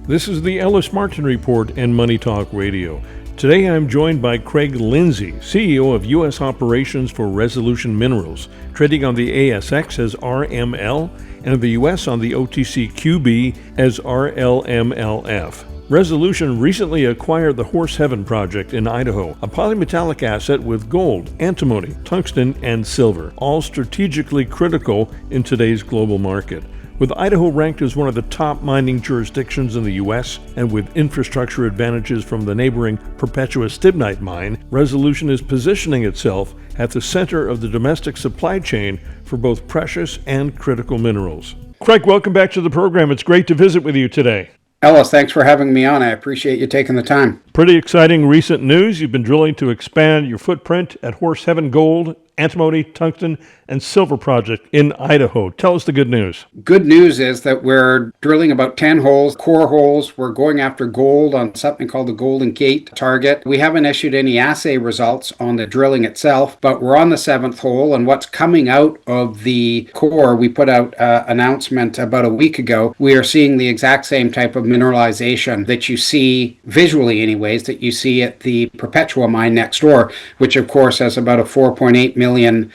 This is the Ellis Martin Report and Money Talk Radio. Today I'm joined by Craig Lindsay, CEO of U.S. Operations for Resolution Minerals, trading on the ASX as RML and in the U.S. on the OTCQB as RLMLF. Resolution recently acquired the Horse Heaven project in Idaho, a polymetallic asset with gold, antimony, tungsten, and silver, all strategically critical in today's global market. With Idaho ranked as one of the top mining jurisdictions in the U.S. and with infrastructure advantages from the neighboring Perpetua Stibnite mine, Resolution is positioning itself at the center of the domestic supply chain for both precious and critical minerals. Craig, welcome back to the program. It's great to visit with you today. Ellis, thanks for having me on. I appreciate you taking the time. Pretty exciting recent news. You've been drilling to expand your footprint at Horse Heaven Gold, Antimony, Tungsten, and Silver project in Idaho. Tell us the good news. Good news is that we're drilling about 10 holes, core holes. We're going after gold on something called the Golden Gate target. We haven't issued any assay results on the drilling itself, but we're on the 7th hole, and what's coming out of the core, we put out an announcement about a week ago. We are seeing the exact same type of mineralization that you see, visually anyways, that you see at the Perpetua mine next door, which of course has about a 4.8 million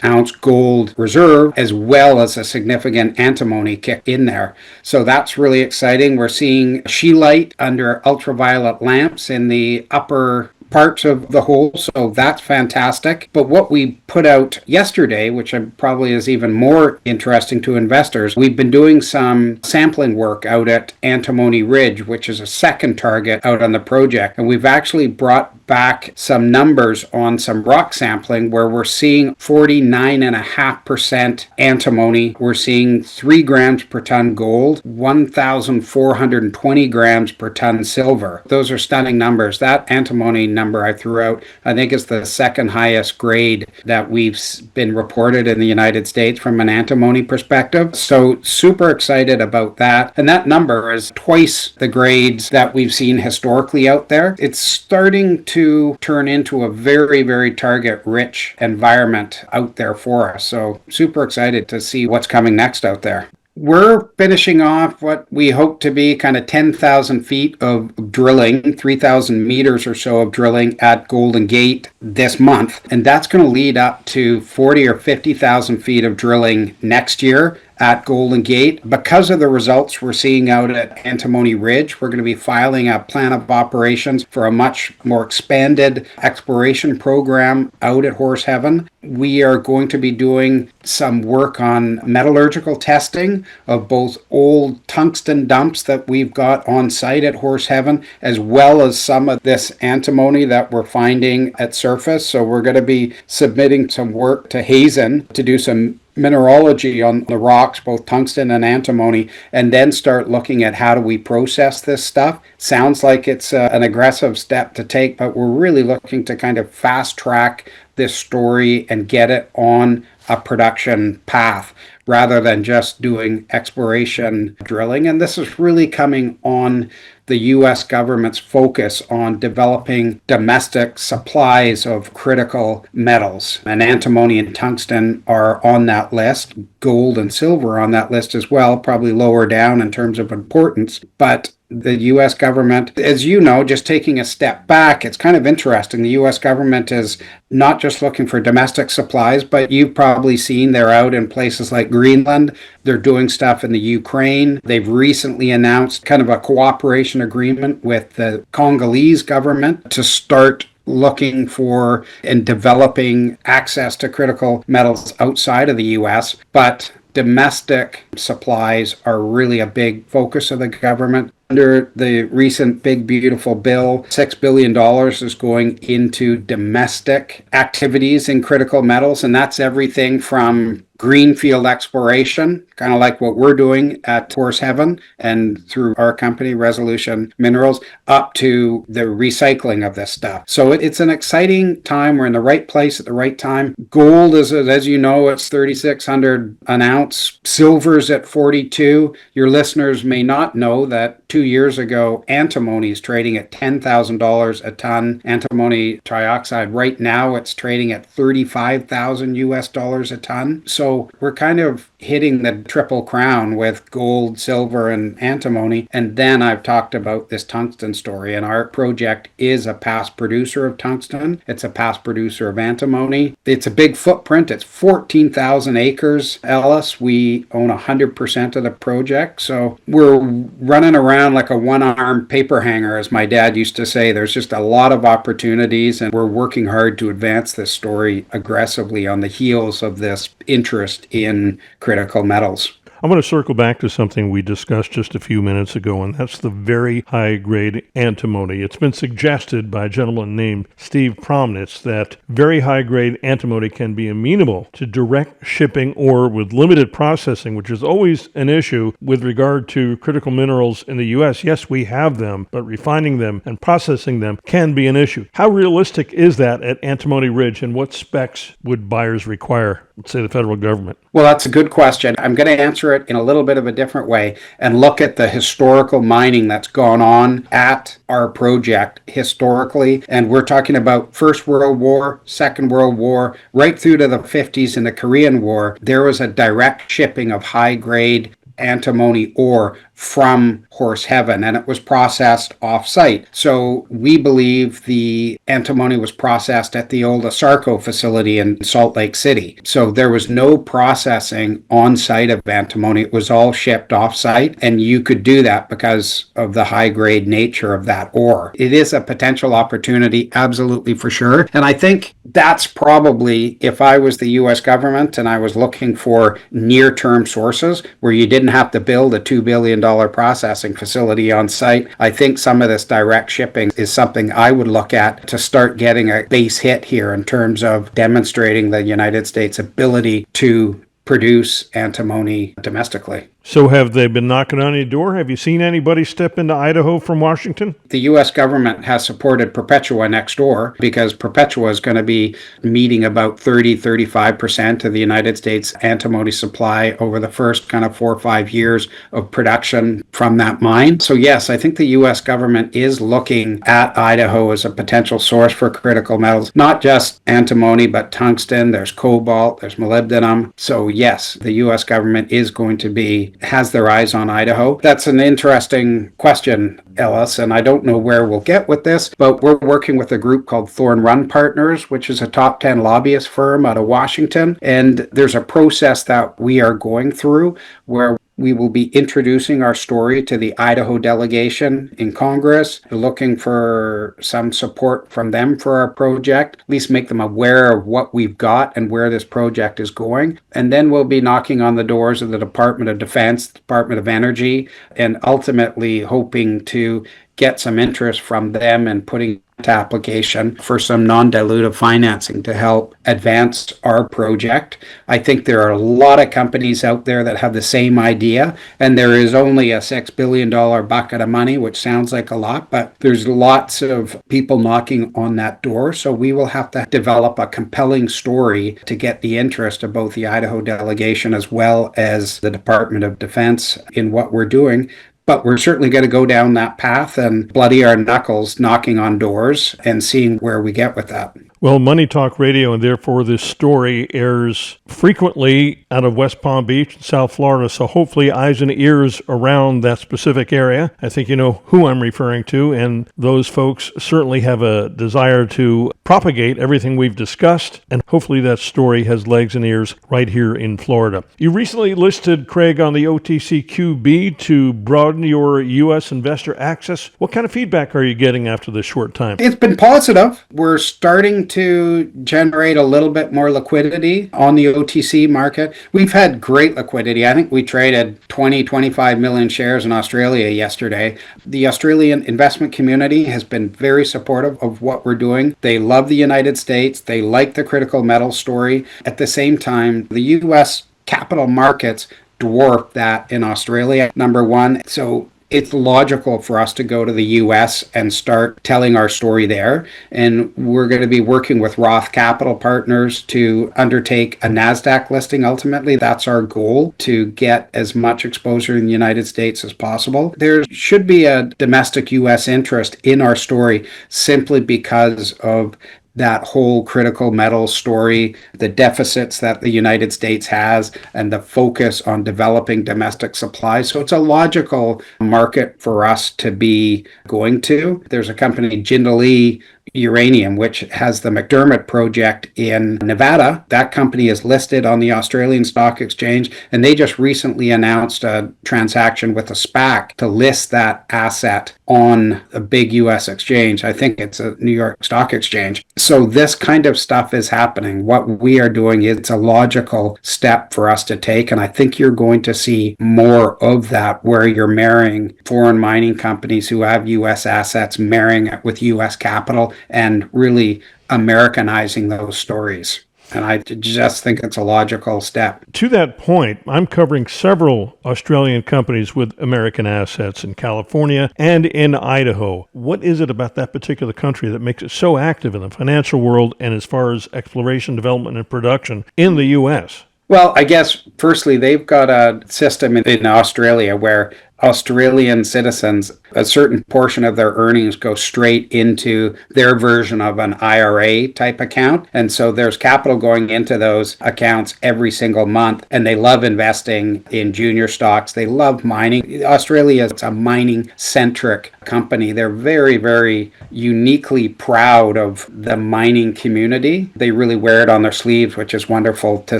ounce gold reserve, as well as a significant antimony kick in there. So that's really exciting. We're seeing scheelite under ultraviolet lamps in the upper parts of the hole, so that's fantastic. But what we put out yesterday, which probably is even more interesting to investors, we've been doing some sampling work out at Antimony Ridge, which is a second target out on the project, and we've actually brought back some numbers on some rock sampling where we're seeing 49.5% antimony. We're seeing 3 grams per ton gold, 1,420 grams per ton silver. Those are stunning numbers. That antimony number I threw out, I think, is the second highest grade that we've been reported in the United States from an antimony perspective. So super excited about that. And that number is twice the grades that we've seen historically out there. It's starting to turn into a very, very target-rich environment out there for us. So super excited to see what's coming next out there. We're finishing off what we hope to be kind of 10,000 feet of drilling, 3,000 meters or so of drilling at Golden Gate this month. And that's going to lead up to 40 or 50,000 feet of drilling next year at Golden Gate. Because of the results we're seeing out at Antimony Ridge, we're going to be filing a plan of operations for a much more expanded exploration program out at Horse Heaven. We are going to be doing some work on metallurgical testing of both old tungsten dumps that we've got on site at Horse Heaven, as well as some of this antimony that we're finding at surface. So we're going to be submitting some work to Hazen to do some mineralogy on the rocks, both tungsten and antimony, and then start looking at how do we process this stuff. Sounds like it's an aggressive step to take, but we're really looking to kind of fast track this story and get it on a production path rather than just doing exploration drilling. And this is really coming on the U.S. government's focus on developing domestic supplies of critical metals. And antimony and tungsten are on that list. Gold and silver on that list as well, probably lower down in terms of importance. But the U.S. government, as you know, just taking a step back, it's kind of interesting. The U.S. government is not just looking for domestic supplies, but you've probably seen they're out in places like Greenland. They're doing stuff in the Ukraine. They've recently announced kind of a cooperation agreement with the Congolese government to start looking for and developing access to critical metals outside of the U.S., but domestic supplies are really a big focus of the government. Under the recent Big Beautiful Bill, $6 billion is going into domestic activities in critical metals, and that's everything from greenfield exploration, kind of like what we're doing at Horse Heaven and through our company, Resolution Minerals, up to the recycling of this stuff. So it's an exciting time. We're in the right place at the right time. Gold is, as you know, it's 3,600 an ounce. Silver's at 42. Your listeners may not know that 2 years ago, antimony is trading at $10,000 a ton. Antimony trioxide, right now, it's trading at 35,000 US dollars a ton. So we're kind of hitting the triple crown with gold, silver, and antimony. And then I've talked about this tungsten story, and our project is a past producer of tungsten. It's a past producer of antimony. It's a big footprint. It's 14,000 acres, Ellis. We own 100% of the project. So we're running around like a one-armed paper hanger, as my dad used to say. There's just a lot of opportunities, and we're working hard to advance this story aggressively on the heels of this interest in critical metals. I'm going to circle back to something we discussed just a few minutes ago, and that's the very high-grade antimony. It's been suggested by a gentleman named Steve Promnitz that very high-grade antimony can be amenable to direct shipping or with limited processing, which is always an issue with regard to critical minerals in the U.S. Yes, we have them, but refining them and processing them can be an issue. How realistic is that at Antimony Ridge, and what specs would buyers require, let's say the federal government? Well, that's a good question. I'm going to answer it in a little bit of a different way and look at the historical mining that's gone on at our project historically. And we're talking about First World War, Second World War, right through to the 50s in the Korean War. There was a direct shipping of high-grade antimony ore from Horse Heaven, and it was processed off-site. So we believe the antimony was processed at the old ASARCO facility in Salt Lake City. So there was no processing on-site of antimony. It was all shipped off-site, and you could do that because of the high-grade nature of that ore. It is a potential opportunity, absolutely, for sure. And I think that's probably, if I was the U.S. government and I was looking for near-term sources where you didn't have to build a $2 billion processing facility on site, I think some of this direct shipping is something I would look at to start getting a base hit here in terms of demonstrating the United States' ability to produce antimony domestically. So have they been knocking on your door? Have you seen anybody step into Idaho from Washington? The U.S. government has supported Perpetua next door because Perpetua is going to be meeting about 35% of the United States antimony supply over the first kind of 4 or 5 years of production from that mine. So yes, I think the U.S. government is looking at Idaho as a potential source for critical metals, not just antimony, but tungsten, there's cobalt, there's molybdenum. So yes, the U.S. government is going to has their eyes on Idaho. That's an interesting question, Ellis, and I don't know where we'll get with this, but we're working with a group called Thorn Run Partners, which is a top 10 lobbyist firm out of Washington, and there's a process that we are going through where we will be introducing our story to the Idaho delegation in Congress, looking for some support from them for our project, at least make them aware of what we've got and where this project is going. And then we'll be knocking on the doors of the Department of Defense, Department of Energy, and ultimately hoping to get some interest from them and putting to application for some non-dilutive financing to help advance our project. I think there are a lot of companies out there that have the same idea, and there is only a $6 billion bucket of money, which sounds like a lot, but there's lots of people knocking on that door. So we will have to develop a compelling story to get the interest of both the Idaho delegation as well as the Department of Defense in what we're doing. But we're certainly going to go down that path and bloody our knuckles knocking on doors and seeing where we get with that. Well, Money Talk Radio, and therefore this story airs frequently out of West Palm Beach, South Florida, so hopefully eyes and ears around that specific area. I think you know who I'm referring to, and those folks certainly have a desire to propagate everything we've discussed, and hopefully that story has legs and ears right here in Florida. You recently listed, Craig, on the OTCQB to broaden your U.S. investor access. What kind of feedback are you getting after this short time? It's been positive. We're starting to generate a little bit more liquidity on the OTC market. We've had great liquidity. I think we traded 25 million shares in Australia yesterday. The Australian investment community has been very supportive of what we're doing. They love the United States. They like the critical metal story. At the same time, the U.S. capital markets dwarf that in Australia, number one. So it's logical for us to go to the US and start telling our story there. And we're going to be working with Roth Capital Partners to undertake a NASDAQ listing ultimately. That's our goal, to get as much exposure in the United States as possible. There should be a domestic US interest in our story simply because of that whole critical metals story, the deficits that the United States has, and the focus on developing domestic supply. So it's a logical market for us to be going to. There's a company, Jindalee Uranium, which has the McDermott project in Nevada. That company is listed on the Australian Stock Exchange, and they just recently announced a transaction with a SPAC to list that asset on a big US exchange. I think it's a New York Stock Exchange. So this kind of stuff is happening. What we are doing, it's a logical step for us to take, and I think you're going to see more of that, where you're marrying foreign mining companies who have US assets, marrying it with US capital, and really Americanizing those stories. And I just think it's a logical step. To that point, I'm covering several Australian companies with American assets in California and in Idaho. What is it about that particular country that makes it so active in the financial world and as far as exploration, development, and production in the U.S.? Well, I guess, firstly, they've got a system in Australia where Australian citizens, a certain portion of their earnings go straight into their version of an IRA type account. And so there's capital going into those accounts every single month. And they love investing in junior stocks. They love mining. Australia is a mining centric company. They're very, very uniquely proud of the mining community. They really wear it on their sleeves, which is wonderful to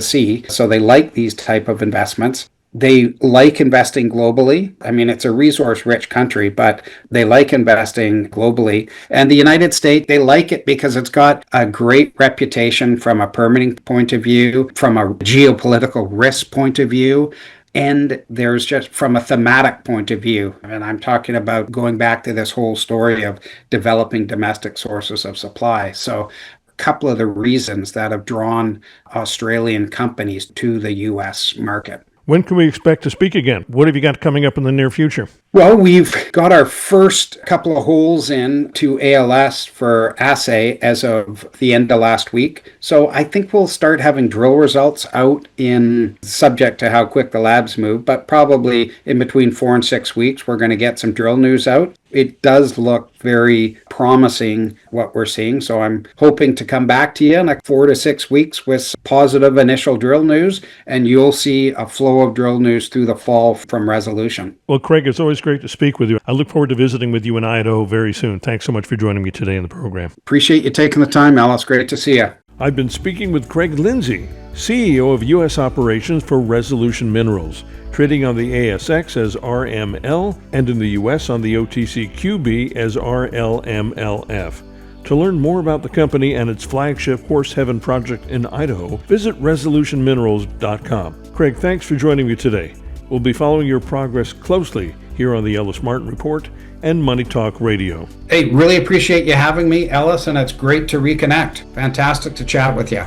see. So they like these type of investments. They like investing globally. I mean, it's a resource-rich country, but they like investing globally. And the United States, they like it because it's got a great reputation from a permitting point of view, from a geopolitical risk point of view, and there's just from a thematic point of view. And I'm talking about going back to this whole story of developing domestic sources of supply. So a couple of the reasons that have drawn Australian companies to the U.S. market. When can we expect to speak again? What have you got coming up in the near future? Well, we've got our first couple of holes in to ALS for assay as of the end of last week. So I think we'll start having drill results out in, subject to how quick the labs move, but probably in between 4 and 6 weeks, we're going to get some drill news out. It does look very promising what we're seeing. So I'm hoping to come back to you in 4 to 6 weeks with positive initial drill news, and you'll see a flow of drill news through the fall from Resolution. Well, Craig, it's always great to speak with you. I look forward to visiting with you in Idaho very soon. Thanks so much for joining me today in the program. Appreciate you taking the time, Ellis. Great to see you. I've been speaking with Craig Lindsay, CEO of U.S. Operations for Resolution Minerals, trading on the ASX as RML and in the U.S. on the OTCQB as RLMLF. To learn more about the company and its flagship Horse Heaven project in Idaho, visit resolutionminerals.com. Craig, thanks for joining me today. We'll be following your progress closely here on the Ellis Martin Report and Money Talk Radio. Hey, really appreciate you having me, Ellis, and it's great to reconnect. Fantastic to chat with you.